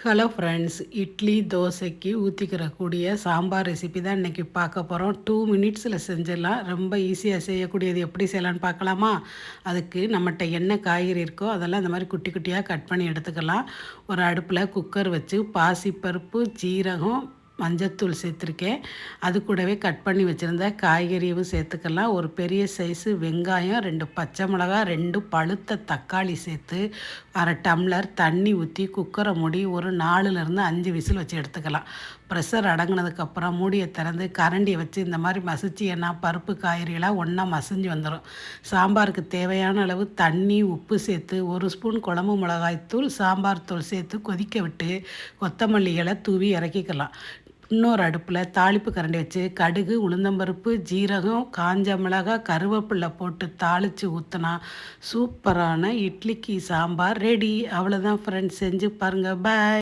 Hello friends, idli தோசைக்கு ஊற்றிக்கிறக்கூடிய sambar recipe தான் இன்றைக்கி பார்க்க போகிறோம். 2 மினிட்ஸில் செஞ்சிடலாம். ரொம்ப ஈஸியாக செய்யக்கூடியது எப்படி செய்யலான்னு பார்க்கலாமா? அதுக்கு நம்மகிட்ட என்ன காய்கறி இருக்கோ அதெல்லாம் இந்த மாதிரி குட்டி குட்டியாக கட் பண்ணி எடுத்துக்கலாம். ஒரு அடுப்பில் குக்கர் வச்சு பாசிப்பருப்பு, ஜீரகம், மஞ்சத்தூள் சேர்த்துருக்கேன். அது கூடவே கட் பண்ணி வச்சுருந்த காய்கறியும் சேர்த்துக்கலாம். ஒரு பெரிய சைஸு வெங்காயம், 2 பச்சை மிளகாய், 2 பழுத்த தக்காளி சேர்த்து அரை டம்ளர் தண்ணி ஊற்றி குக்கரை மூடி ஒரு 4லேருந்து 5 விசில் வச்சு எடுத்துக்கலாம். ப்ரெஷர் அடங்கினதுக்கப்புறம் மூடியை திறந்து கரண்டியை வச்சு இந்த மாதிரி மசிச்சின்னா பருப்பு காய்கறியெல்லாம் ஒன்றா மசிஞ்சு வந்துடும். சாம்பாருக்கு தேவையான அளவு தண்ணி, உப்பு சேர்த்து 1 ஸ்பூன் குழம்பு மிளகாய்த்தூள், சாம்பார் தூள் சேர்த்து கொதிக்க விட்டு கொத்தமல்லி இலை தூவி இறக்கிக்கலாம். இன்னொரு அடுப்பில் தாளிப்பு கரண்டி வச்சு கடுகு, உளுந்தம்பருப்பு, ஜீரகம், காஞ்ச மிளகாய், கருவேப்பிலை போட்டு தாளித்து ஊற்றினா சூப்பரான இட்லிக்கு சாம்பார் ரெடி. அவ்வளோதான் ஃப்ரெண்ட்ஸ், செஞ்சு பாருங்கள். பாய்.